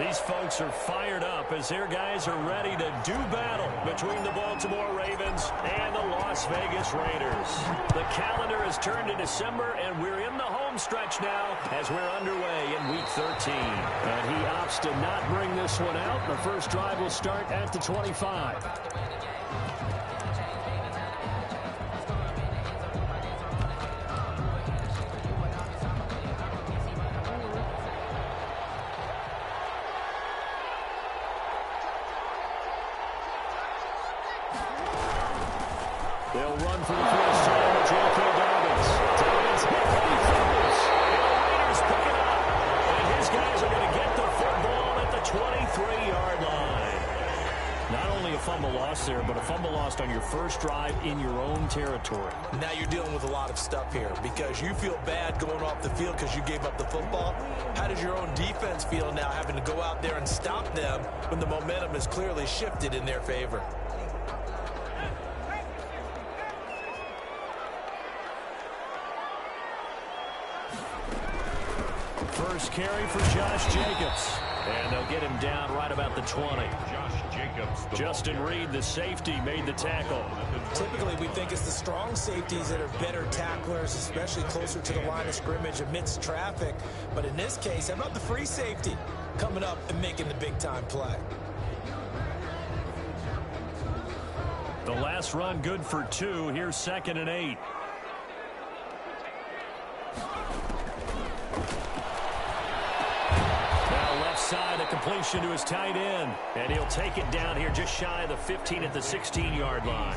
These folks are fired up as their guys are ready to do battle between the Baltimore Ravens and the Las Vegas Raiders. The calendar has turned to December, and we're in the home stretch now as we're underway in Week 13. And he opts to not bring this one out. The first drive will start at the 25. They'll run for the first time with J.K. Dobbins. Dobbins hit, but he fumbles. And the Raiders pick it up. And his guys are going to get the football at the 23-yard line. Not only a fumble loss there, but a fumble lost on your first drive in your own territory. Now you're dealing with a lot of stuff here because you feel bad going off the field because you gave up the football. How does your own defense feel now having to go out there and stop them when the momentum is clearly shifted in their favor? First carry for Josh Jacobs. And they'll get him down right about the 20. Josh Jacobs. Justin Reed, the safety, made the tackle. Typically, we think it's the strong safeties that are better tacklers, especially closer to the line of scrimmage amidst traffic. But in this case, how about the free safety coming up and making the big-time play? The last run good for 2. Here's 2nd and 8. Side, a completion to his tight end, and he'll take it down here just shy of the 15 at the 16-yard line.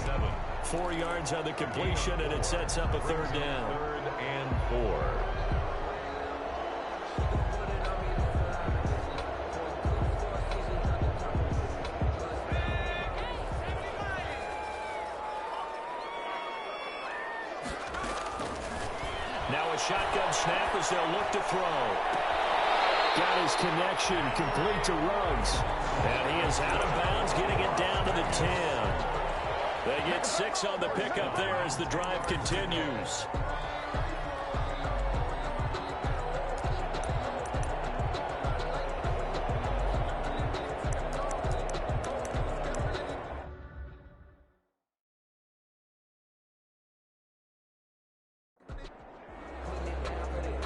4 yards on the completion, and it sets up a 3rd down. 3rd and 4. Now a shotgun snap as they'll look to throw. Got his connection complete to Ruggs. And he is out of bounds, getting it down to the 10. They get 6 on the pickup there as the drive continues.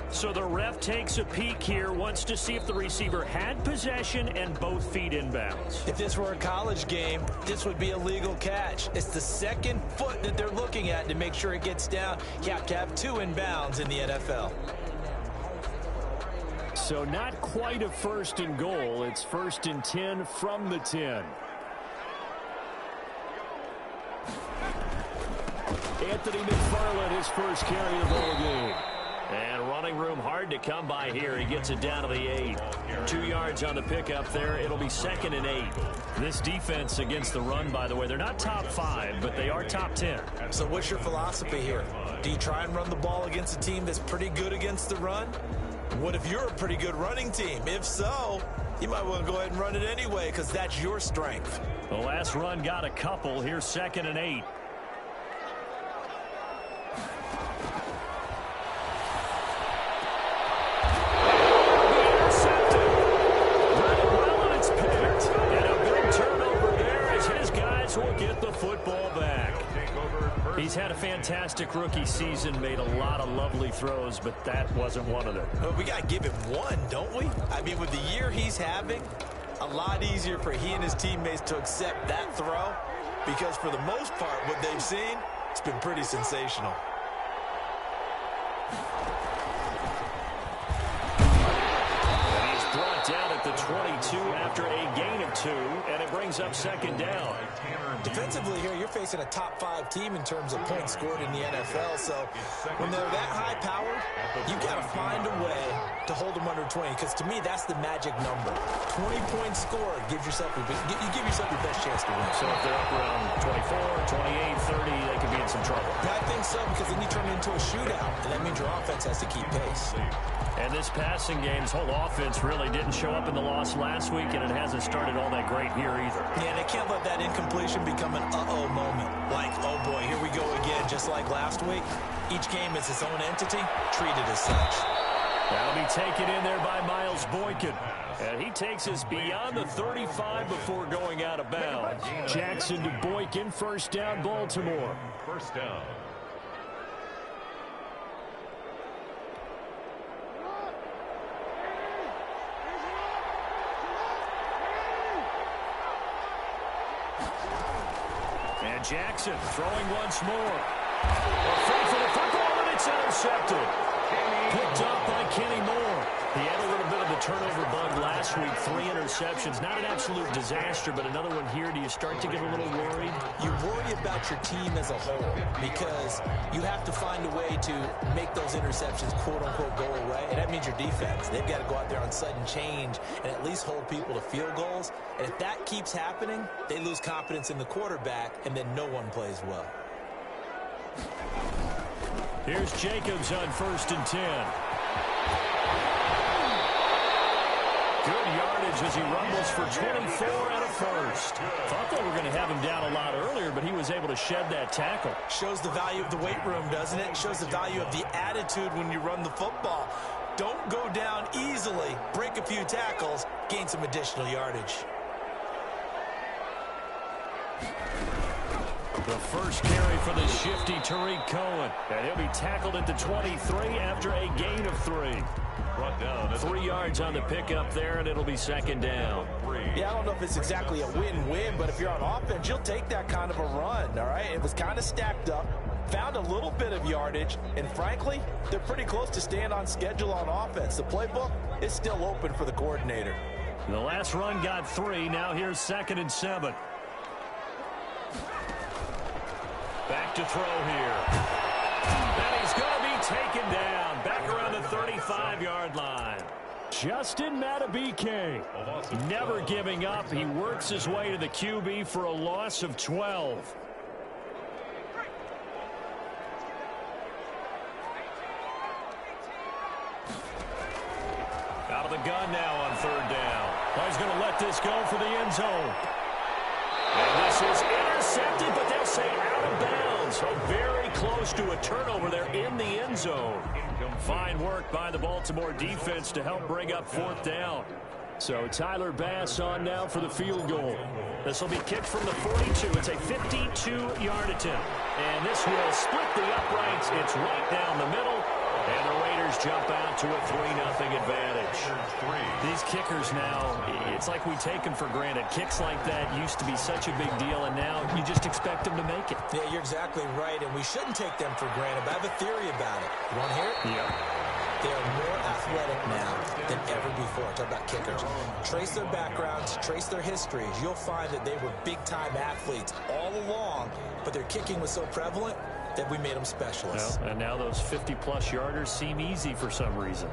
So the ref takes a peek here, wants to see if the receiver had possession and both feet inbounds. If this were a college game, this would be a legal catch. It's the 2nd foot that they're looking at to make sure it gets down. You have to have 2 inbounds in the NFL. So not quite a 1st and goal. It's 1st and 10 from the 10. Anthony McFarland, his first carry of the ball game. And running room hard to come by here. He gets it down to the 8. 2 yards on the pickup there. It'll be 2nd and 8. This defense against the run, by the way, they're not top 5, but they are top 10. So what's your philosophy here? Do you try and run the ball against a team that's pretty good against the run? What if you're a pretty good running team? If so, you might want to go ahead and run it anyway because that's your strength. The last run got a couple. Here's 2nd and 8. Will get the football back. He's had a fantastic rookie season, made a lot of lovely throws, but that wasn't one of them. Well, we got to give him one, don't we? I mean, with the year he's having, a lot easier for he and his teammates to accept that throw because for the most part, what they've seen, it's been pretty sensational. And he's brought down at the 22 after a gain of 2, and it brings up 2nd down. Defensively here, you're facing a top 5 team in terms of points scored in the NFL. So when they're that high-powered, you got to find a way to hold them under 20. Because to me, that's the magic number. 20 points scored gives yourself you give yourself your best chance to win. So if they're up around 24, 28, 30, they could be in some trouble. I think so because then you turn it into a shootout, and that means your offense has to keep pace. And this passing game's whole offense really didn't show up in the loss last week, and it hasn't started all that great here either. Yeah, they can't let that incompletion become an uh-oh moment. Like, oh boy, here we go again, just like last week. Each game is its own entity, treated as such. That'll be taken in there by Miles Boykin. And he takes us beyond the 35 before going out of bounds. Jackson to Boykin, first down, Baltimore. First down. And Jackson throwing once more. Afraid for the football, and it's intercepted. Picked up by Kenny Moore. He had a little bit of the turnover bug last week. 3 interceptions. Not an absolute disaster, but another one here. Do you start to get a little worried? You worry about your team as a whole because you have to find a way to make those interceptions, quote-unquote, go away. And that means your defense. They've got to go out there on sudden change and at least hold people to field goals. And if that keeps happening, they lose confidence in the quarterback, and then no one plays well. Here's Jacobs on 1st and 10. Good yardage as he rumbles for 24 and a first. Thought they were going to have him down a lot earlier, but he was able to shed that tackle. Shows the value of the weight room, doesn't it? Shows the value of the attitude when you run the football. Don't go down easily. Break a few tackles. Gain some additional yardage. The first carry for the shifty Tariq Cohen. And he'll be tackled at the 23 after a gain of 3. Brought down 3 yards on the pickup there, and it'll be 2nd down. Yeah, I don't know if it's exactly a win-win, but if you're on offense, you'll take that kind of a run, all right? It was kind of stacked up, found a little bit of yardage, and frankly, they're pretty close to staying on schedule on offense. The playbook is still open for the coordinator. The last run got 3. Now here's 2nd and 7. Back to throw here. And he's going to be taken down. Back around the 35-yard line. Justin Matabike, Never giving up. He works his way to the QB for a loss of 12. Out of the gun now on 3rd down. Well, he's going to let this go for the end zone. And this is intercepted, but they'll say out of bounds. So very close to a turnover there in the end zone. Fine work by the Baltimore defense to help bring up 4th down. So Tyler Bass on now for the field goal. This will be kicked from the 42. It's a 52-yard attempt. And this will split the uprights. It's right down the middle. And the Raiders jump out to a 3-0 advantage. These kickers now, it's like we take them for granted. Kicks like that used to be such a big deal, and now you just expect them to make it. Yeah, you're exactly right, and we shouldn't take them for granted, but I have a theory about it. You want to hear it? Yeah. They are more athletic now than ever before. Talk about kickers. Trace their backgrounds, trace their histories. You'll find that they were big-time athletes all along, but their kicking was so prevalent that we made them specialists. Well, and now those 50-plus yarders seem easy for some reason.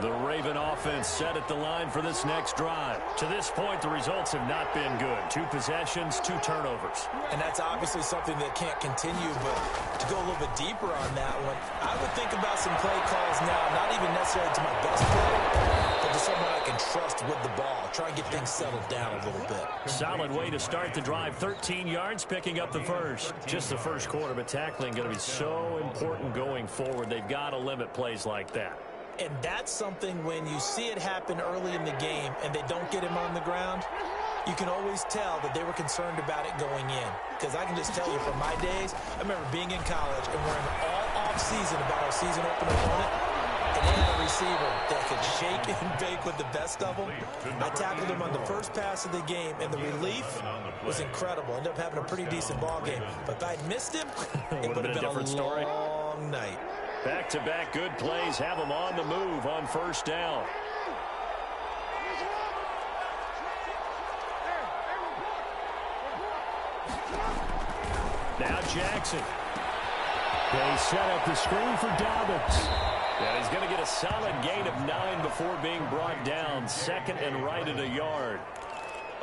The Raven offense set at the line for this next drive. To this point, the results have not been good. 2 possessions, 2 turnovers. And that's obviously something that can't continue, but to go a little bit deeper on that one, I would think about some play calls now, not even necessarily to my best player, but to someone I can trust with the ball. Try and get things settled down a little bit. Solid way to start the drive. 13 yards, picking up the first. Just the first quarter, but tackling going to be so important going forward. They've got to limit plays like that. And that's something when you see it happen early in the game and they don't get him on the ground, you can always tell that they were concerned about it going in. Because I can just tell you from my days, I remember being in college and worrying all off-season about our season opener opponent. And they had a receiver that could shake and bake with the best of them. I tackled him on the first pass of the game, and the relief was incredible. Ended up having a pretty decent ball game. But if I'd missed him, it would have been a different story. long night. Back-to-back good plays have them on the move on 1st down. Now Jackson. They set up the screen for Dobbins. And he's going to get a solid gain of 9 before being brought down. 2nd and right at a yard.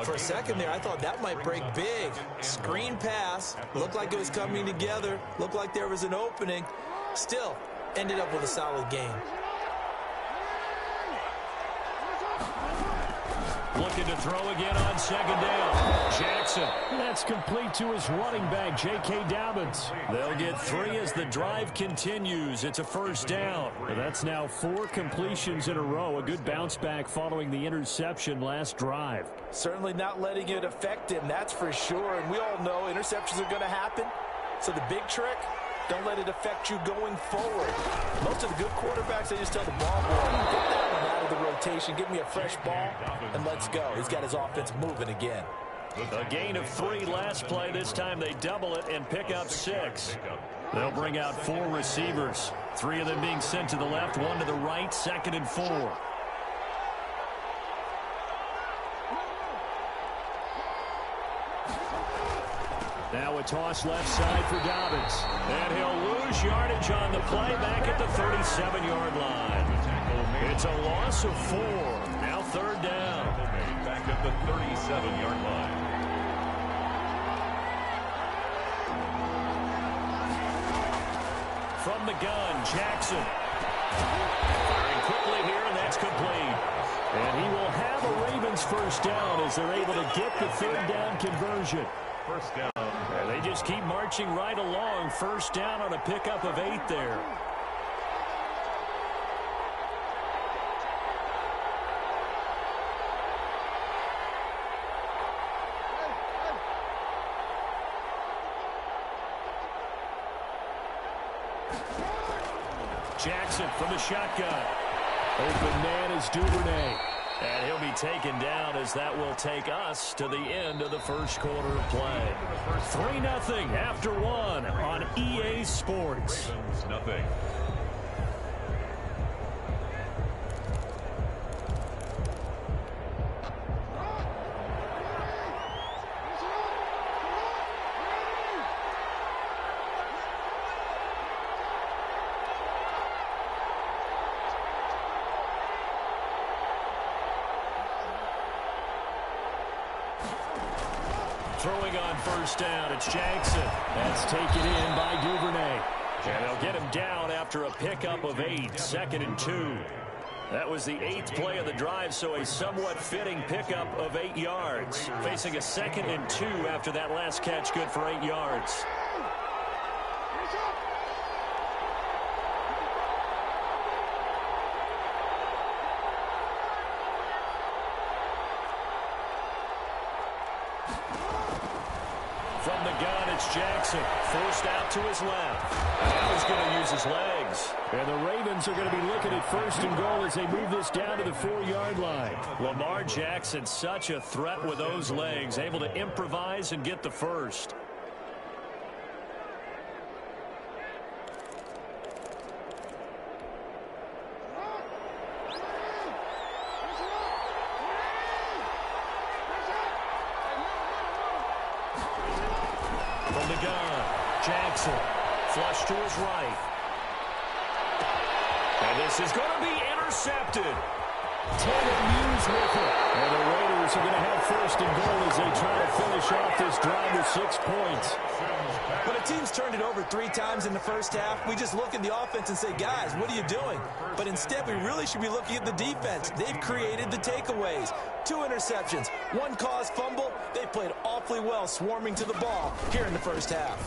For a second there, I thought that might break big. Screen pass. Looked like it was coming together. Looked like there was an opening. Still, ended up with a solid game. Looking to throw again on second down. Jackson. That's complete to his running back, J.K. Dobbins. They'll get 3 as the drive continues. It's a first down. That's now 4 completions in a row. A good bounce back following the interception last drive. Certainly not letting it affect him, that's for sure. And we all know interceptions are going to happen. So the big trick, don't let it affect you going forward. Most of the good quarterbacks, they just tell the ball boy, get that one out of the rotation, give me a fresh ball, and let's go. He's got his offense moving again. A gain of 3 last play. This time they double it and pick up 6. They'll bring out 4 receivers. 3 of them being sent to the left, 1 to the right, 2nd and 4. Now a toss left side for Dobbins. And he'll lose yardage on the play back at the 37-yard line. It's a loss of 4. Now 3rd down. Back at the 37-yard line. From the gun, Jackson. Firing quickly here, and that's complete. And he will have a Ravens first down as they're able to get the 3rd down conversion. First down. And they just keep marching right along. First down on a pickup of 8 there. Jackson from the shotgun. Open man is Duvernay. And he'll be taken down as that will take us to the end of the first quarter of play. 3-0 after 1 on EA Sports. Ravens, nothing. Throwing on first down, it's Jackson. That's taken in by Duvernay. And they'll get him down after a pickup of 8, 2nd and 2. That was the 8th play of the drive, so a somewhat fitting pickup of 8 yards. Facing a 2nd and 2 after that last catch, good for 8 yards. From the gun, it's Jackson. Forced out to his left. Now he's going to use his legs. And the Ravens are going to be looking at 1st and goal as they move this down to the 4-yard line. Lamar Jackson, such a threat with those legs, able to improvise and get the first. From the gun, Jackson, flush to his right. And this is going to be intercepted. 10 Hughes with it. And the Raiders are going to have 1st and goal as they try to finish off this drive with 6 points. When a team's turned it over 3 times in the first half, we just look at the offense and say, guys, what are you doing? But instead, we really should be looking at the defense. They've created the takeaways. 2 interceptions, 1 caused fumble. They played awfully well swarming to the ball here in the first half.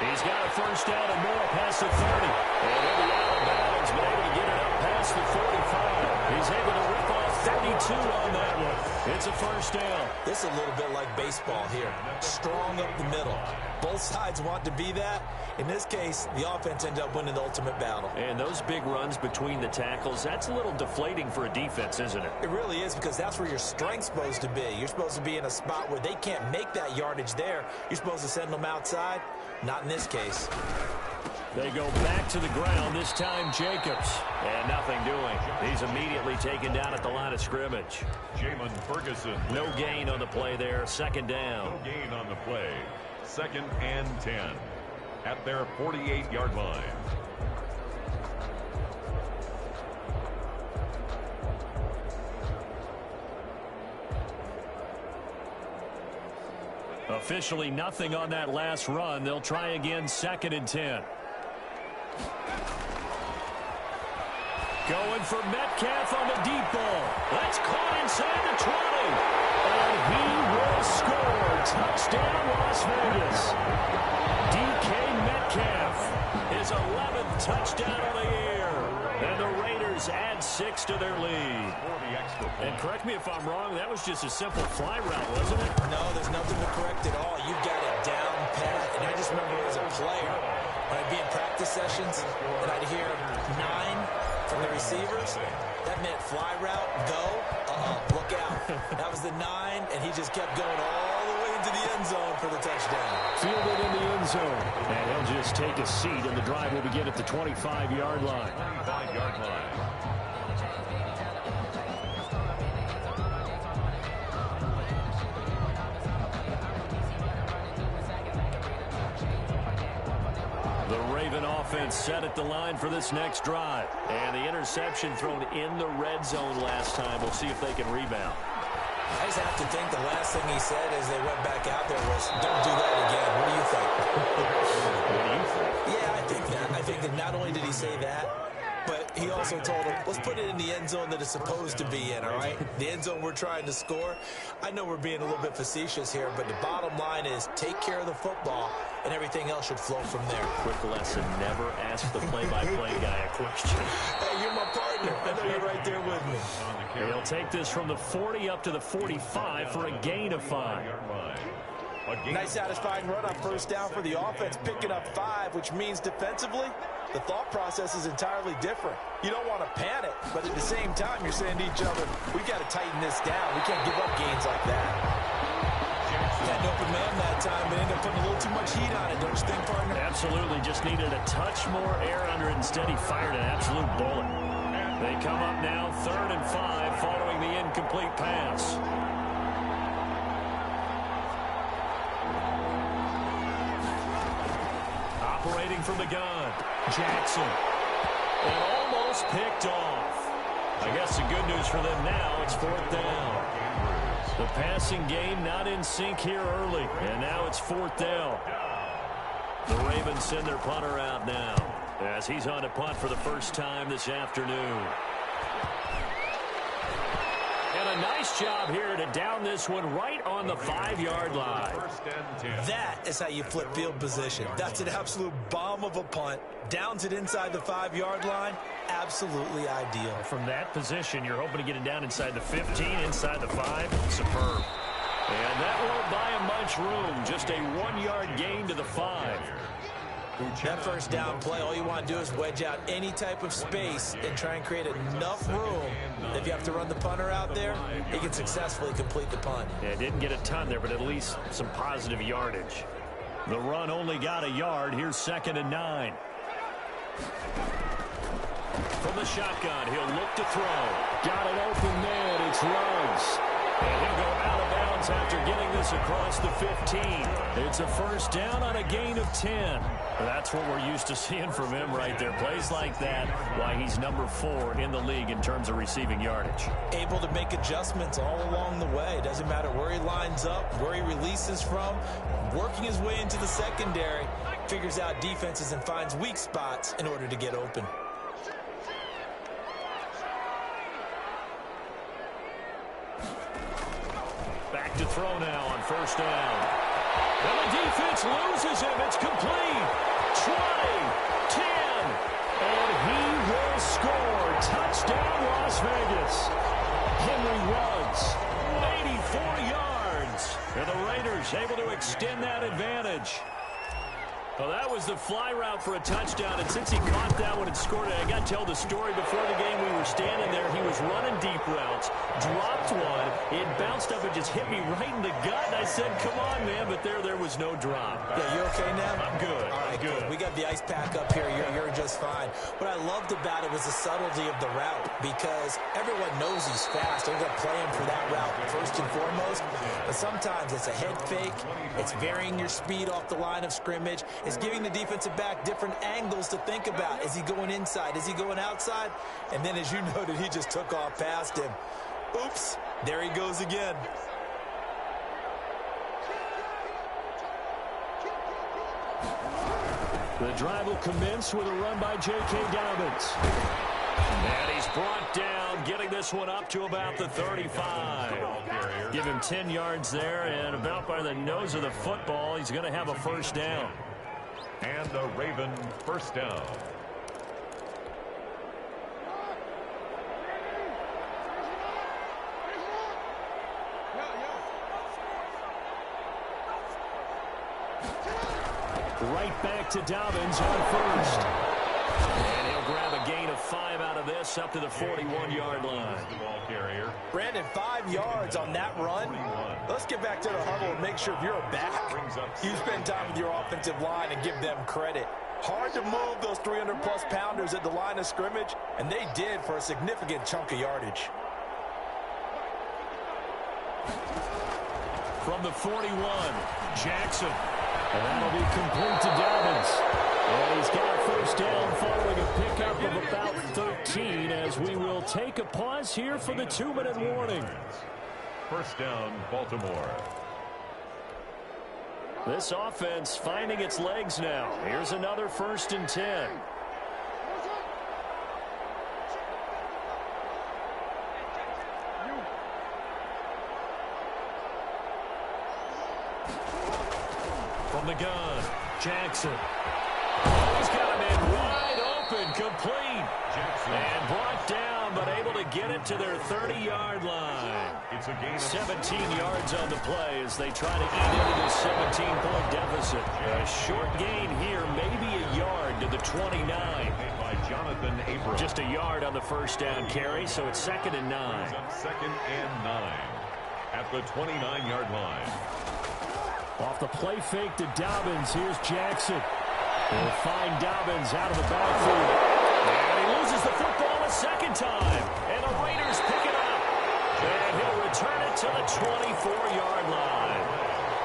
He's got a first down and more past the 30. And he'll be out of bounds, but able to get it up past the 45. He's able to rip off 32 on that one. It's a first down. This is a little bit like baseball here. Strong up the middle. Both sides want to be that. In this case, the offense ended up winning the ultimate battle. And those big runs between the tackles, that's a little deflating for a defense, isn't it? It really is, because that's where your strength's supposed to be. You're supposed to be in a spot where they can't make that yardage there. You're supposed to send them outside. Not in this case. They go back to the ground, this time Jacobs. And nothing doing. He's immediately taken down at the line of scrimmage. Jamin Ferguson. No gain on the play there. 2nd down. No gain on the play. 2nd and 10 at their 48-yard line. Officially nothing on that last run. They'll try again, 2nd and 10. Going for Metcalf on the deep ball. That's caught inside the 20. And he will score. Touchdown, Las Vegas. DK Metcalf, his 11th touchdown of the year. And the Raiders add 6 to their lead. And correct me if I'm wrong, that was just a simple fly route, wasn't it? No, there's nothing to correct at all. You've got it down pat. And I just remember as a player, when I'd be in practice sessions, and I'd hear 9 from the receivers, that meant fly route, go, look out. That was the 9, and he just kept going all the way into the end zone for the touchdown. Fielded in the end zone. And he'll just take a seat, and the drive will begin at the 25-yard line. 25-yard line. The Raven offense set at the line for this next drive. And the interception thrown in the red zone last time. We'll see if they can rebound. I just have to think the last thing he said as they went back out there was, don't do that again. What do you think? What do you think? Yeah, I think that. I think that not only did he say that, but he also told him, let's put it in the end zone that it's supposed to be in, all right? The end zone we're trying to score. I know we're being a little bit facetious here, but the bottom line is take care of the football, and everything else should flow from there. Quick lesson, never ask the play-by-play guy a question. Hey, you're my partner. I know you're right there with me. He'll take this from the 40 up to the 45 for a gain of 5. Nice satisfying run on first down for the offense, picking up 5, which means defensively, the thought process is entirely different. You don't want to panic, but at the same time, you're saying to each other, we got to tighten this down. We can't give up gains like that. Had an open man that time, but ended up putting a little too much heat on it, don't you think, partner? Absolutely, just needed a touch more air under it. Instead, he fired an absolute bullet. They come up now, 3rd and 5, following the incomplete pass. Operating from the gun, Jackson. And almost picked off. I guess the good news for them now, it's 4th down. The passing game not in sync here early, and now it's 4th down. The Ravens send their punter out now, as he's on to punt for the first time this afternoon. And a nice job here to down this one right on the 5-yard line. That is how you flip field position. That's an absolute bomb of a punt. Downs it inside the 5-yard line. Absolutely ideal. From that position, you're hoping to get it down inside the 15, inside the 5. Superb. And that won't buy him much room. Just a 1-yard gain to the 5. That first down play, all you want to do is wedge out any type of space and try and create enough room. If you have to run the punter out there, he can successfully complete the punt. Yeah, didn't get a ton there, but at least some positive yardage. The run only got a yard. Here's 2nd and 9. From the shotgun, he'll look to throw. Got it open man. It's Ruggs. And he'll go out of bounds after getting this across the 15. It's a first down on a gain of 10. That's what we're used to seeing from him right there. Plays like that, why he's number 4 in the league in terms of receiving yardage. Able to make adjustments all along the way. Doesn't matter where he lines up, where he releases from. Working his way into the secondary, figures out defenses and finds weak spots in order to get open. Back to throw now on first down. And the defense loses him. It's complete. 20, 10, and he will score. Touchdown, Las Vegas. Henry Ruggs, 84 yards. And the Raiders able to extend that advantage. Well, that was the fly route for a touchdown, and since he caught that one and scored it, I got to tell the story. Before the game, we were standing there. He was running deep routes, dropped one. It bounced up and just hit me right in the gut, and I said, come on, man, but there was no drop. Yeah, you okay now? I'm good. All right, good. We got the ice pack up here. You're just fine. What I loved about it was the subtlety of the route, because everyone knows he's fast. They're going to play him for that route first and foremost, but sometimes it's a head fake. It's varying your speed off the line of scrimmage. It's giving the defensive back different angles to think about. Is he going inside? Is he going outside? And then, as you noted, he just took off past him. Oops, there he goes again. The drive will commence with a run by J.K. Dobbins. And he's brought down, getting this one up to about the 35. Give him 10 yards there, and about by the nose of the football, he's going to have a first down. And a Raven first down. Right back to Dobbins on first. And he'll grab a gain of 5 out of this up to the 41-yard line. Brandon, 5 yards on that run. Let's get back to the huddle and make sure if you're a back, you spend time with your offensive line and give them credit. Hard to move those 300-plus pounders at the line of scrimmage, and they did for a significant chunk of yardage. From the 41, Jackson. And that'll be complete to Dobbins. And he's got a first down following a pickup of about 13 as we will take a pause here for the 2-minute warning. First down, Baltimore. This offense finding its legs now. Here's another 1st and 10. From the gun, Jackson. Oh, he's got him in wide open, complete. Jackson. And brought down, but able to get it to their 30-yard line. It's a gain of 17 yards on the play as they try to eat into this 17-point deficit. A short gain here, maybe a yard to the 29. By Jonathan Abrams. Just a yard on the first down carry, so it's 2nd and 9. Second and 9 at the 29-yard line. Off the play fake to Dobbins. Here's Jackson. He'll find Dobbins out of the backfield. And he loses the football a second time. And the Raiders pick it up. And he'll return it to the 24-yard line.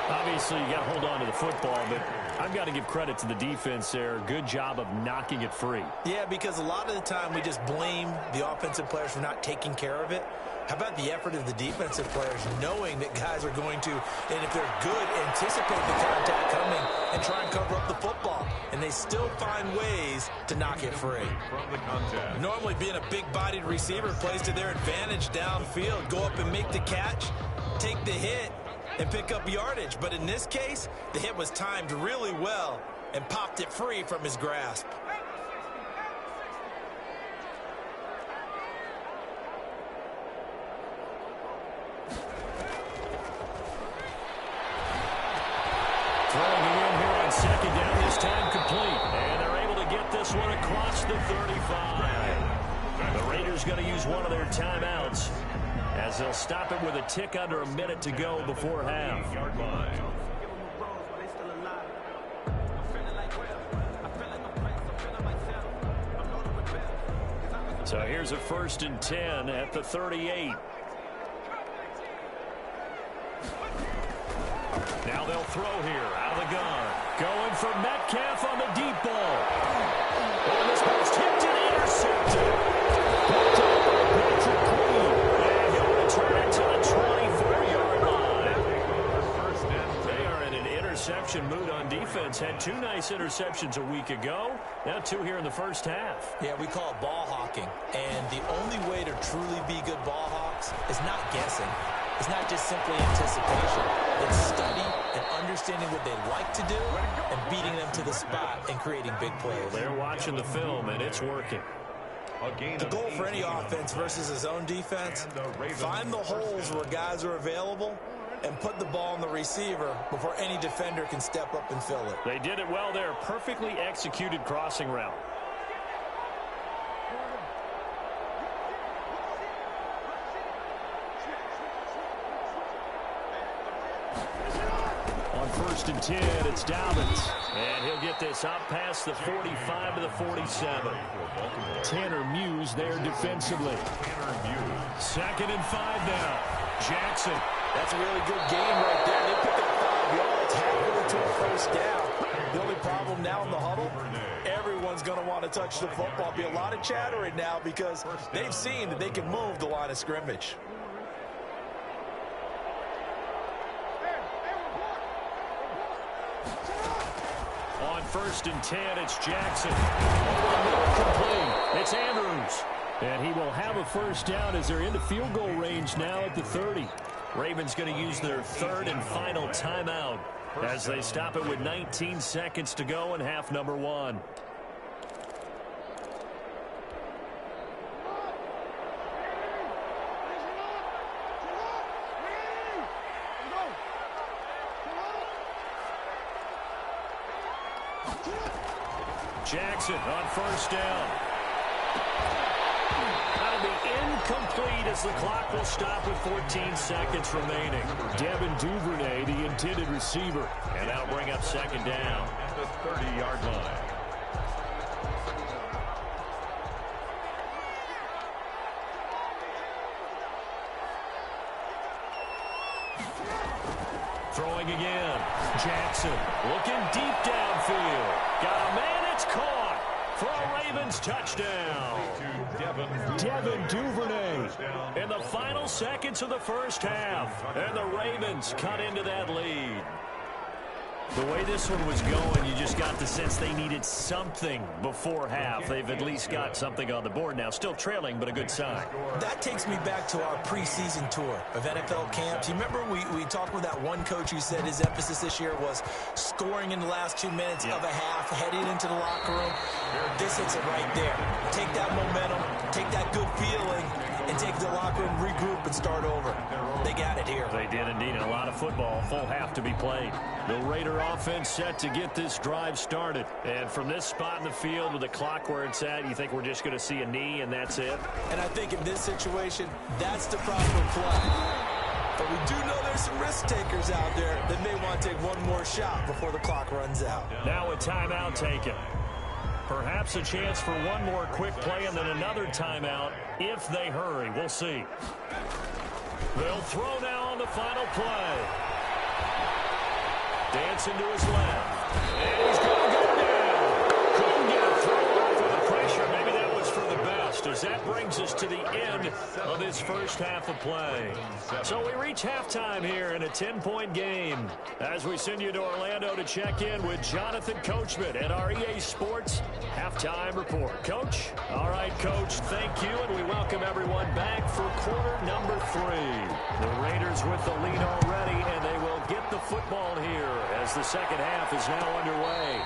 Obviously, you got to hold on to the football, but I've got to give credit to the defense there. Good job of knocking it free. Yeah, because a lot of the time we just blame the offensive players for not taking care of it. How about the effort of the defensive players knowing that guys are going to, and if they're good, anticipate the contact coming and try and cover up the football. And they still find ways to knock it free. From the contact. Normally being a big-bodied receiver plays to their advantage downfield. Go up and make the catch, take the hit, and pick up yardage. But in this case, the hit was timed really well and popped it free from his grasp. Throwing it in here on 2nd down, this time complete. And they're able to get this one across the 35. The Raiders going to use one of their timeouts as they'll stop it with a tick under a minute to go before half. Yard line. So here's a 1st and 10 at the 38. Now they'll throw here out of the gun. Going for Metcalf on the deep ball. And this ball's tipped and intercepted. Picked up by Patrick Queen. And he'll return it to the 24-yard line. They are in an interception mood on defense. Had 2 nice interceptions a week ago. Now 2 here in the first half. Yeah, we call it ball hawking. And the only way to truly be good ball hawks is not guessing. It's not just simply anticipation. It's study and understanding what they like to do and beating them to the spot and creating big plays. They're watching the film, and it's working. The goal for any offense versus his own defense, find the holes where guys are available and put the ball on the receiver before any defender can step up and fill it. They did it well there. Perfectly executed crossing route. On 1st and 10, it's Dobbins. And he'll get this up past the 45 to the 47. Tanner Muse there defensively. 2nd and 5 now. Jackson. That's a really good game right there. They picked up 5 yards, halfway to a first down. The only problem now in the huddle, everyone's going to want to touch the football. Be a lot of chattering now because they've seen that they can move the line of scrimmage. On 1st and 10, it's Jackson. Over the middle, complete. It's Andrews. And he will have a first down as they're into field goal range now at the 30. Ravens going to use their third and final timeout as they stop it with 19 seconds to go in half number 1. Jackson on first down. That'll be incomplete as the clock will stop with 14 seconds remaining. Devin Duvernay, the intended receiver. And that'll bring up second down. At the 30-yard line. Throwing again. Jackson looking deep downfield. Got a man, it's caught for a Ravens touchdown. Devin Duvernay. In the final seconds of the first half. And the Ravens cut into that lead. The way this one was going, you just got the sense they needed something before half. They've at least got something on the board now. Still trailing, but a good sign. That takes me back to our preseason tour of NFL camps. You remember we talked with that one coach who said his emphasis this year was scoring in the last 2 minutes of a half, heading into the locker room. This hits it right there. Take that momentum, take that good feeling, and take the locker room, regroup, and start over. They got it here. They did indeed. A lot of football, full half to be played. The Raider offense set to get this drive started. And from this spot in the field with the clock where it's at, you think we're just going to see a knee and that's it? And I think in this situation, that's the proper play. But we do know there's some risk takers out there that may want to take one more shot before the clock runs out. Now a timeout taken. Perhaps a chance for one more quick play and then another timeout if they hurry. We'll see. They'll throw now on the final play. Dancing to his left. And he's going to go down. Couldn't get a throw off of the pressure. Maybe that was for the best as that brings us to the end of this first half of play. So we reach halftime here in a 10-point game as we send you to Orlando to check in with Jonathan Coachman at our EA Sports Halftime Report. Coach? All right, Coach, thank you, and we welcome everyone back for quarter number 3. The Raiders with the lead already, and they will get the football here as the second half is now underway.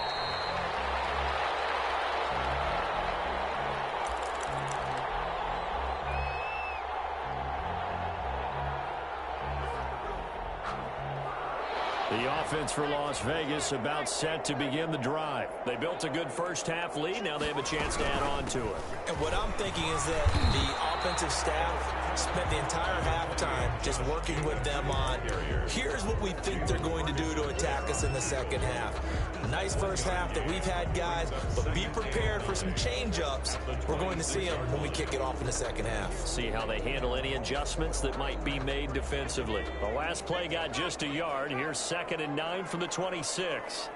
The offense for Las Vegas about set to begin the drive. They built a good first half lead. Now they have a chance to add on to it. And what I'm thinking is that the offensive staff spent the entire halftime just working with them on, here's what we think they're going to do to attack us in the second half. Nice first half that we've had, guys, but be prepared for some change-ups. We're going to see them when we kick it off in the second half. See how they handle any adjustments that might be made defensively. The last play got just a yard. Here's 2nd and 9 from the 26.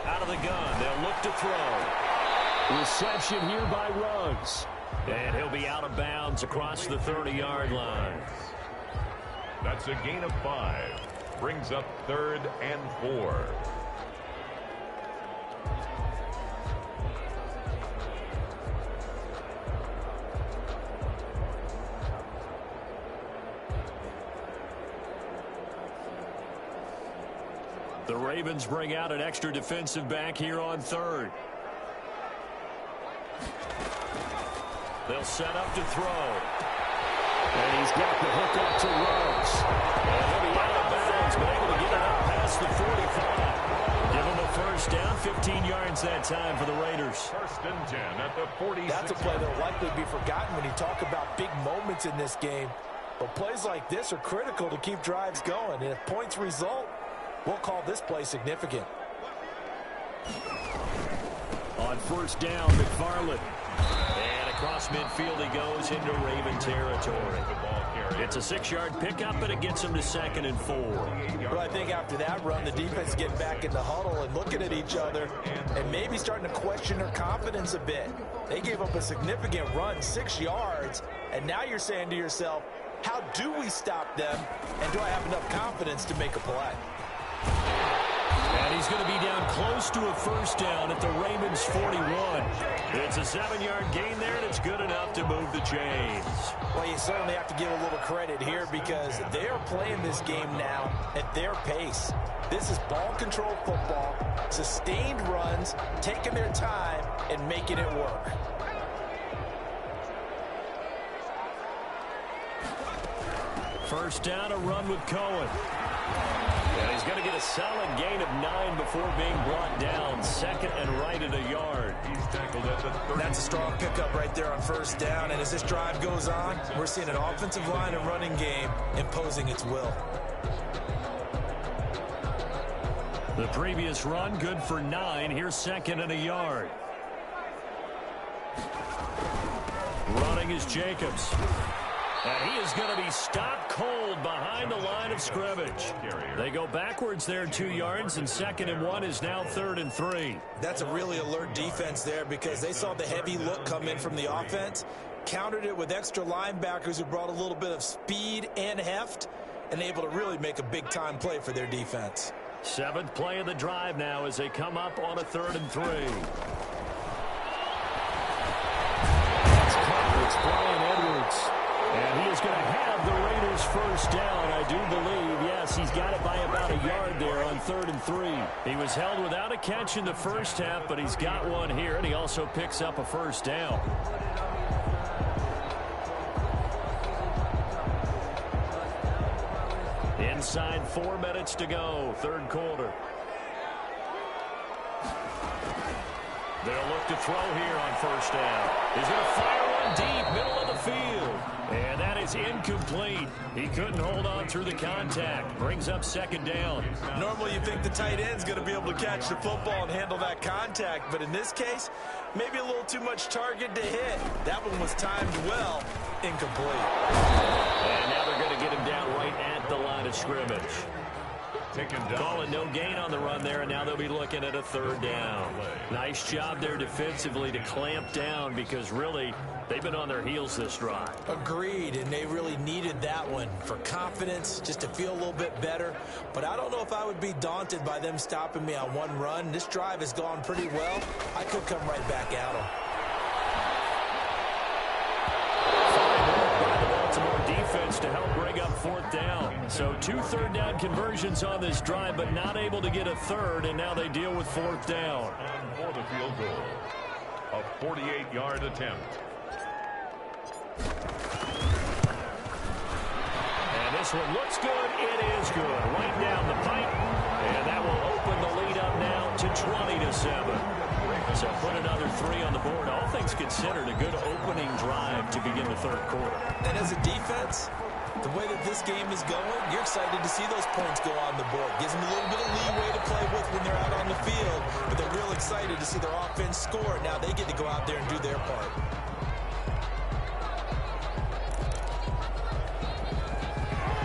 Out of the gun, they'll look to throw. Reception here by Ruggs. And he'll be out of bounds across the 30-yard line. That's a gain of 5. Brings up 3rd and 4. The Ravens bring out an extra defensive back here on 3rd. They'll set up to throw. And he's got the hook up to Ruggs. And he'll be out of bounds, but able to get it up past the 45. Give him a first down, 15 yards that time for the Raiders. 1st and 10 at the 46. That's a play that will likely be forgotten when you talk about big moments in this game. But plays like this are critical to keep drives going. And if points result, we'll call this play significant. On first down, McFarland. And across midfield he goes into Raven territory. It's a 6-yard pickup, but it gets him to 2nd and 4. But I think after that run, the defense is getting back in the huddle and looking at each other and maybe starting to question their confidence a bit. They gave up a significant run, 6 yards, and now you're saying to yourself, how do we stop them, and do I have enough confidence to make a play? And he's going to be down close to a first down at the Ravens 41. It's a 7-yard gain there, and it's good enough to move the chains. Well, you certainly have to give a little credit here because they are playing this game now at their pace. This is ball control football, sustained runs, taking their time, and making it work. First down, a run with Cohen. And he's going to get a solid gain of 9 before being brought down. Second and right at a yard. He's tackled at the 30. That's a strong pickup right there on first down. And as this drive goes on, we're seeing an offensive line and running game imposing its will. The previous run, good for 9. Here's second and a yard. Running is Jacobs. And he is going to be stopped cold behind the line of scrimmage. They go backwards there 2 yards, and second and 1 is now 3rd and 3. That's a really alert defense there because they saw the heavy look come in from the offense, countered it with extra linebackers who brought a little bit of speed and heft, and able to really make a big-time play for their defense. 7th play of the drive now as they come up on a 3rd and 3. It's Brian Edwards. And he is going to have the Raiders first down. I do believe, yes, he's got it by about a yard there on 3rd and 3. He was held without a catch in the first half, but he's got one here, and he also picks up a first down. Inside 4 minutes to go, 3rd quarter. They'll look to throw here on first down. He's going to fire one deep, middle of the field. And that is incomplete. He couldn't hold on through the contact. Brings up 2nd down. Normally you think the tight end's going to be able to catch the football and handle that contact. But in this case, maybe a little too much target to hit. That one was timed well. Incomplete. And now they're going to get him down right at the line of scrimmage. Calling no gain on the run there, and now they'll be looking at a 3rd down. Nice job there defensively to clamp down because really they've been on their heels this drive. Agreed, and they really needed that one for confidence, just to feel a little bit better. But I don't know if I would be daunted by them stopping me on one run. This drive has gone pretty well. I could come right back at them. Defense to help bring up 4th down. So 2 3rd down conversions on this drive, but not able to get a 3rd, and now they deal with 4th down. For the field goal, a 48-yard attempt. And this one looks good. It is good. Right down the pipe, and that will open the lead up now to 20-7. So put another 3 on the board. All things considered, a good opening drive to begin the 3rd quarter. And as a defense, the way that this game is going, you're excited to see those points go on the board. Gives them a little bit of leeway to play with when they're out on the field, but they're real excited to see their offense score. Now they get to go out there and do their part.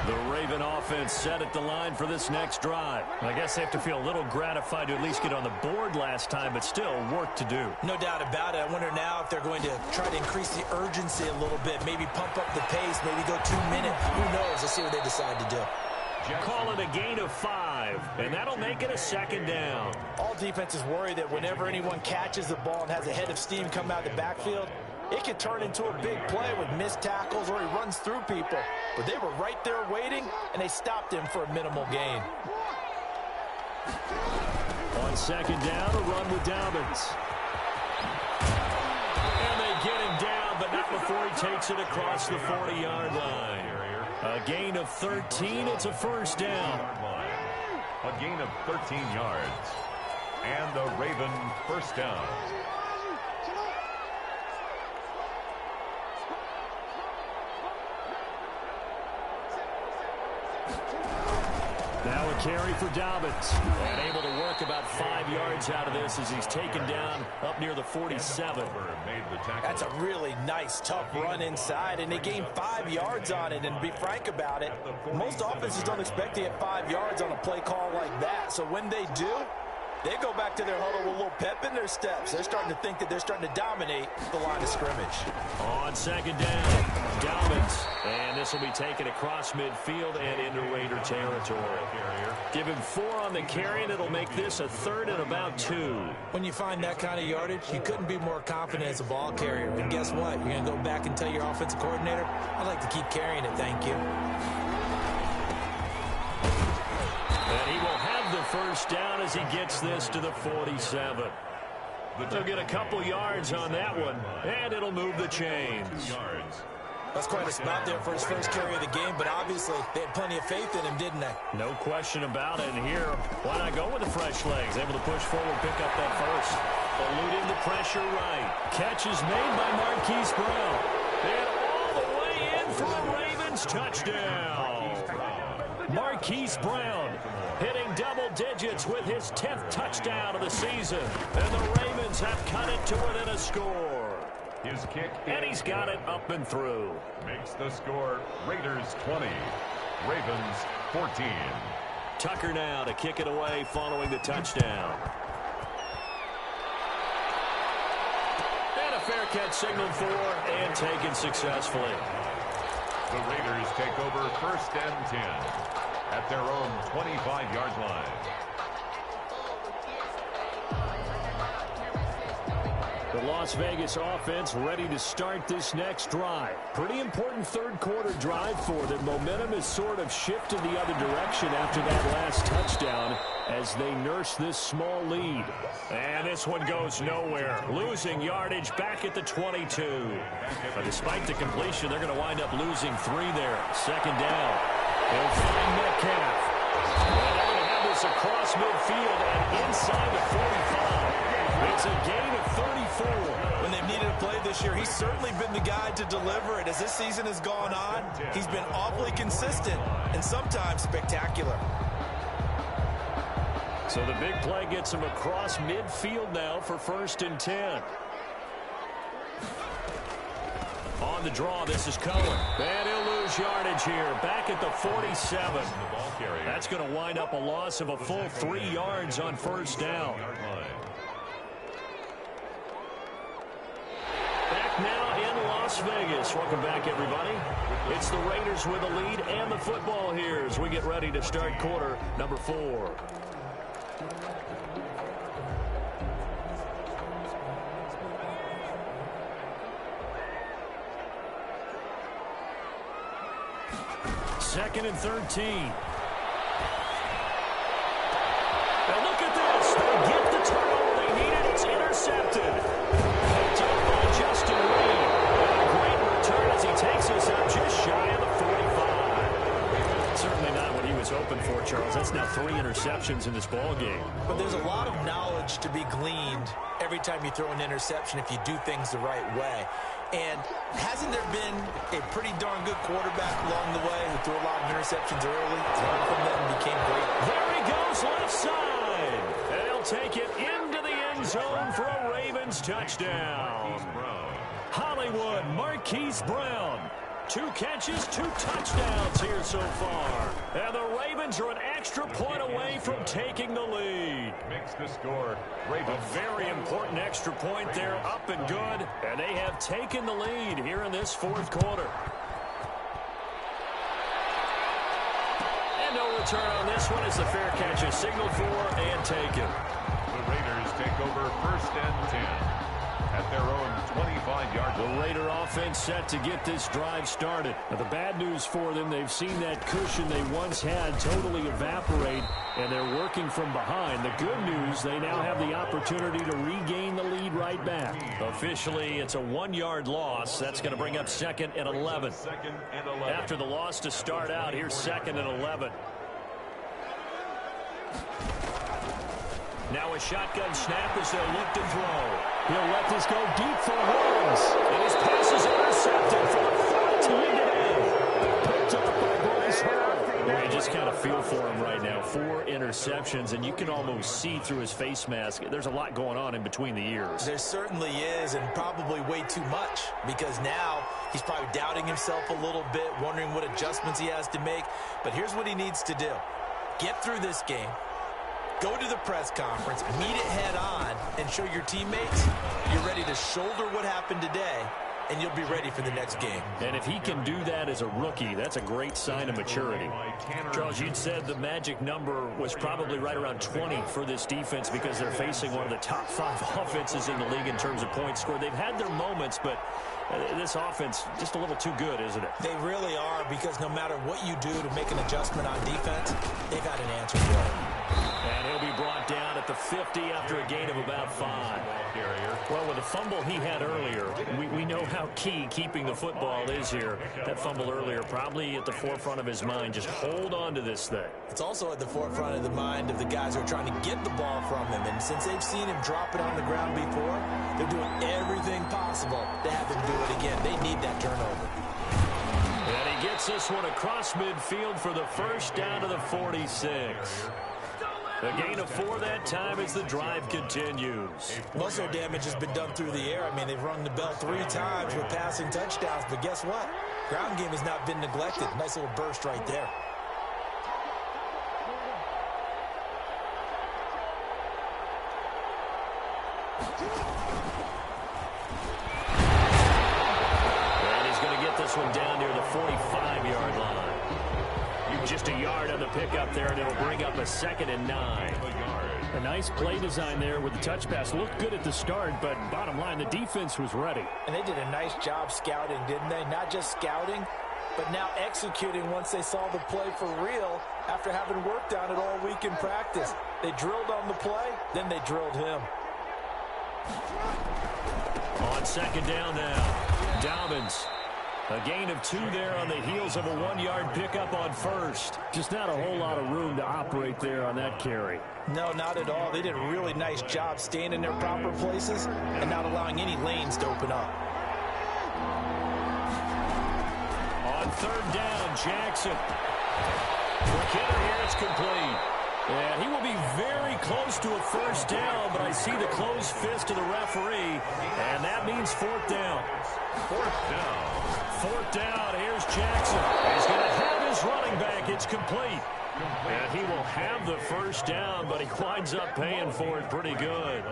The Raven offense set at the line for this next drive. I guess they have to feel a little gratified to at least get on the board last time, but still work to do. No doubt about it. I wonder now if they're going to try to increase the urgency a little bit, maybe pump up the pace, maybe go 2 minutes. Who knows? Let's see what they decide to do. Call it a gain of 5, and that'll make it a 2nd down. All defenses worry that whenever anyone catches the ball and has a head of steam come out of the backfield, it can turn into a big play with missed tackles or he runs through people. But they were right there waiting, and they stopped him for a minimal gain. On 2nd down, a run with Dobbins. And they get him down, but not before he takes it across the 40-yard line. A gain of 13. It's a first down. A gain of 13 yards. And the Raven first down. Now a carry for Dobbins. And able to work about 5 yards out of this as he's taken down up near the 47. That's a really nice, tough run inside, and they gained 5 yards on it. And to be frank about it, most offenses don't expect to get 5 yards on a play call like that. So when they do, They go back to their huddle with a little pep in their steps. They're starting to think that they're starting to dominate the line of scrimmage. On second down, Dobbins. And this will be taken across midfield and into Raider territory. Give him 4 on the carry, and it'll make this a 3rd and about 2. When you find that kind of yardage, you couldn't be more confident as a ball carrier. And guess what? You're going to go back and tell your offensive coordinator, I'd like to keep carrying it, thank you. And he will have the first down as he gets this to the 47. They'll get a couple yards on that one, and it'll move the chains. That's quite a spot there for his first carry of the game, but obviously they had plenty of faith in him, didn't they? No question about it. And here, why not go with the fresh legs? Able to push forward, pick up that first. Eluding the pressure right. Catch is made by Marquise Brown. And all the way in for a Ravens touchdown. Marquise Brown hitting double digits with his 10th touchdown of the season. And the Ravens have cut it to within a score. His kick, and he's got it up and through. Makes the score Raiders 20, Ravens 14. Tucker now to kick it away following the touchdown. And a fair catch signaled for and taken successfully. The Raiders take over 1st and 10 at their own 25-yard line. The Las Vegas offense ready to start this next drive. Pretty important third-quarter drive for them. Momentum has sort of shifted the other direction after that last touchdown as they nurse this small lead. And this one goes nowhere. Losing yardage back at the 22. But despite the completion, they're going to wind up losing 3 there. Second down. They'll find Metcalf. And they're going to have this across midfield and inside the 45. It's a gain of 34. When they've needed a play this year, he's certainly been the guy to deliver it. As this season has gone on, he's been awfully consistent and sometimes spectacular. So the big play gets him across midfield now for 1st and 10. On the draw, this is Cohen. And he'll lose yardage here. Back at the 47. That's going to wind up a loss of a full 3 yards on 1st down. Back now in Las Vegas. Welcome back, everybody. It's the Raiders with the lead and the football here as we get ready to start quarter number 4. Second and 13. And look at this. They get the turnover they needed. It's intercepted. Picked up by Justin Reed. And a great return as he takes us up just shy of the 45. Certainly not what he was hoping for, Charles. That's now 3 interceptions in this ball game. But there's a lot of knowledge to be gleaned every time you throw an interception if you do things the right way. And hasn't there been a pretty darn good quarterback along the way who threw a lot of interceptions early? One from them became great. There he goes, left side. And he'll take it into the end zone for a Ravens touchdown. Hollywood, Marquise Brown. 2 catches, 2 touchdowns here so far. And the Ravens are an extra point away from taking the lead. Makes the score Ravens. A very important extra point there, up and good. And they have taken the lead here in this 4th quarter. And no return on this one as the fair catch is signaled for and taken. The Raiders take over 1st and 10. At their own 25-yard line. The Raider offense set to get this drive started. Now, the bad news for them, they've seen that cushion they once had totally evaporate, and they're working from behind. The good news, they now have the opportunity to regain the lead right back. Officially, it's a 1-yard loss. That's going to bring up 2nd and 11. After the loss to start out, here's 2nd and 11. Now a shotgun snap as they'll look to throw. He'll let this go deep for Williams. And his pass is intercepted for the 14 today. Picked up by Bryce Hall. Well, you just kind of feel for him right now. 4 interceptions, and you can almost see through his face mask. There's a lot going on in between the ears. There certainly is, and probably way too much, because now he's probably doubting himself a little bit, wondering what adjustments he has to make. But here's what he needs to do. Get through this game. Go to the press conference, meet it head on, and show your teammates you're ready to shoulder what happened today, and you'll be ready for the next game. And if he can do that as a rookie, that's a great sign of maturity. Charles, you'd said the magic number was probably right around 20 for this defense because they're facing one of the top 5 offenses in the league in terms of points scored. They've had their moments, but this offense just a little too good, isn't it? They really are, because no matter what you do to make an adjustment on defense, they've got an answer for it. And he'll be brought down at the 50 after a gain of about 5. Well, with the fumble he had earlier, we know how key keeping the football is here. That fumble earlier probably at the forefront of his mind. Just hold on to this thing. It's also at the forefront of the mind of the guys who are trying to get the ball from him. And since they've seen him drop it on the ground before, they're doing everything possible to have him do it again. They need that turnover. And he gets this one across midfield for the first down to the 46. A gain of 4 that time as the drive continues. Muscle damage has been done through the air. I mean, they've rung the bell 3 times with passing touchdowns, but guess what? Ground game has not been neglected. Nice little burst right there. And he's going to get this one down near the 45-yard line. Just a yard on the pickup there, and it'll bring up a 2nd and 9. A nice play design there with the touch pass. Looked good at the start, but bottom line, the defense was ready. And they did a nice job scouting, didn't they? Not just scouting, but now executing once they saw the play for real after having worked on it all week in practice. They drilled on the play, then they drilled him. On 2nd down now, Dobbins. A gain of 2 there on the heels of a 1-yard pickup on 1st. Just not a whole lot of room to operate there on that carry. No, not at all. They did a really nice job staying in their proper places and not allowing any lanes to open up. On 3rd down, Jackson. For Kidder here, it's complete. And he will be very close to a 1st down, but I see the closed fist of the referee, and that means 4th down. 4th down. 4th down, here's Jackson. He's going to have his running back. It's complete. And he will have the 1st down, but he winds up paying for it pretty good.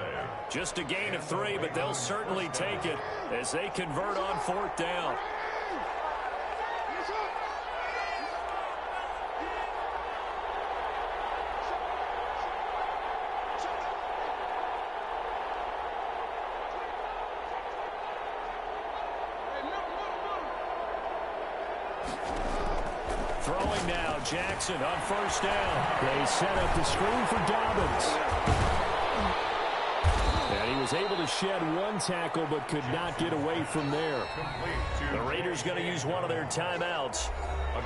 Just a gain of 3, but they'll certainly take it as they convert on 4th down. Throwing now, Jackson on 1st down. They set up the screen for Dobbins. And he was able to shed 1 tackle, but could not get away from there. The Raiders going to use one of their timeouts.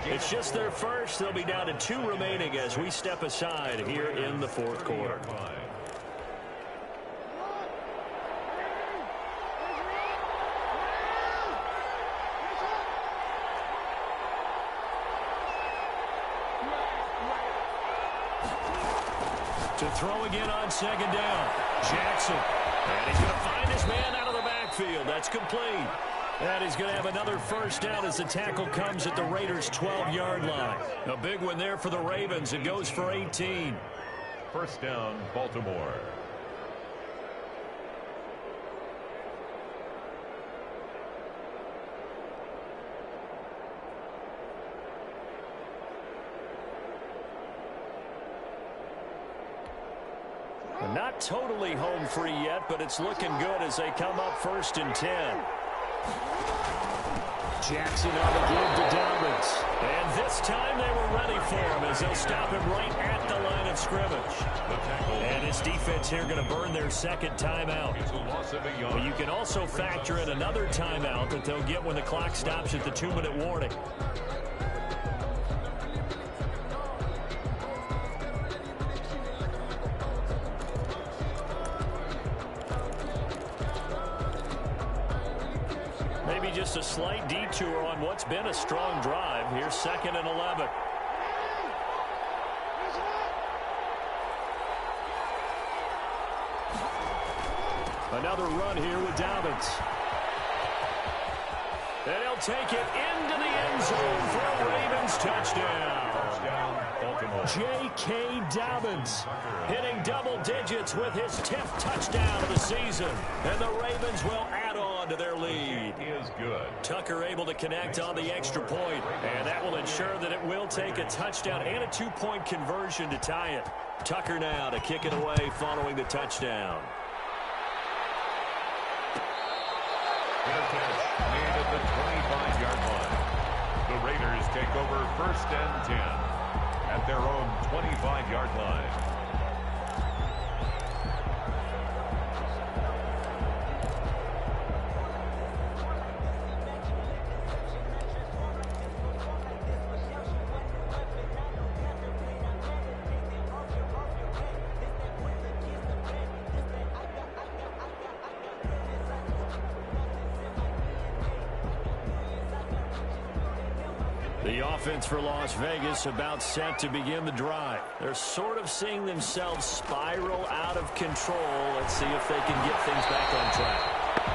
It's just their first. They'll be down to 2 remaining as we step aside here in the 4th quarter. To throw again on 2nd down. Jackson. And he's going to find his man out of the backfield. That's complete. And he's going to have another 1st down as the tackle comes at the Raiders' 12-yard line. A big one there for the Ravens. It goes for 18. 1st down, Baltimore. Not totally home free yet, but it's looking good as they come up 1st and 10. Jackson on the give to Dobbins. And this time they were ready for him as they'll stop him right at the line of scrimmage. And his defense here going to burn their 2nd timeout. But you can also factor in another timeout that they'll get when the clock stops at the 2-minute warning. Just a slight detour on what's been a strong drive. Here's 2nd and 11. Another run here with Dobbins. And he'll take it into the end zone for a Ravens touchdown. Touchdown, Baltimore. J.K. Dobbins hitting double digits with his 10th touchdown of the season. And the Ravens will add on to their lead. He is good. Tucker able to connect on the extra point, and that will ensure that it will take a touchdown and a 2-point conversion to tie it. Tucker now to kick it away following the touchdown. Made at the 25-yard line. The Raiders take over 1st and 10 at their own 25-yard line. The offense for Las Vegas about set to begin the drive. They're sort of seeing themselves spiral out of control. Let's see if they can get things back on track.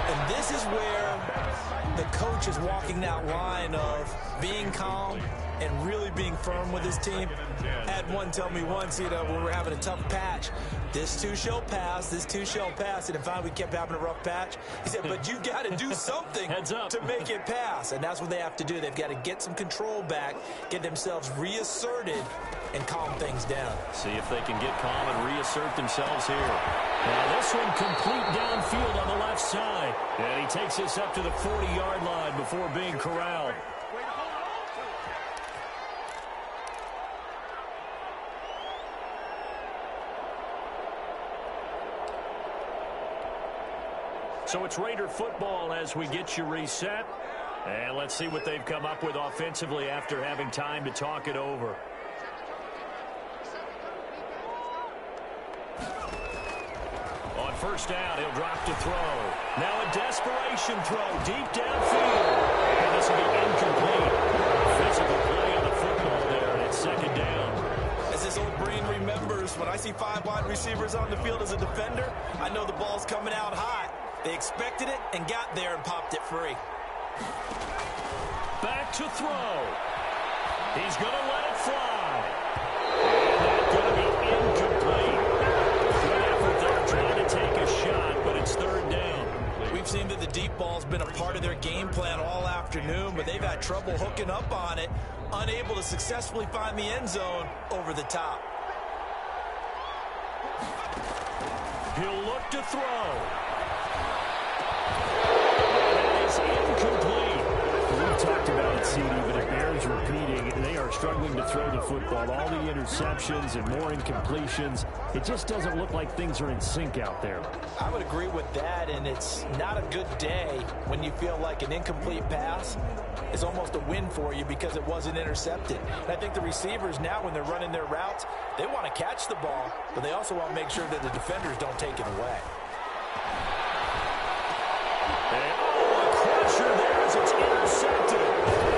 And this is where the coach is walking that line of being calm and really being firm with his team. I had one tell me once, when we're having a tough patch, this too shall pass, this too shall pass. And finally we kept having a rough patch. He said, but you've got to do something to make it pass. And that's what they have to do. They've got to get some control back, get themselves reasserted, and calm things down. See if they can get calm and reassert themselves here. Now this one complete downfield on the left side. And he takes this up to the 40-yard line before being corralled. So it's Raider football as we get you reset. And let's see what they've come up with offensively after having time to talk it over. On 1st down, he'll drop to throw. Now a desperation throw deep downfield. And this will be incomplete. Physical play on the football there, and it's 2nd down. As this old brain remembers, when I see 5 wide receivers on the field as a defender, I know the ball's coming out hot. They expected it and got there and popped it free. Back to throw. He's going to let it fly. And that's going to be incomplete. Good effort there trying to take a shot, but it's 3rd down. We've seen that the deep ball's been a part of their game plan all afternoon, but they've had trouble hooking up on it, unable to successfully find the end zone over the top. He'll look to throw. Incomplete. We've talked about it, CD, but it bears repeating. They are struggling to throw the football. All the interceptions and more incompletions. It just doesn't look like things are in sync out there. I would agree with that, and it's not a good day when you feel like an incomplete pass is almost a win for you because it wasn't intercepted. And I think the receivers now, when they're running their routes, they want to catch the ball, but they also want to make sure that the defenders don't take it away. And, a crusher there as it's intercepted.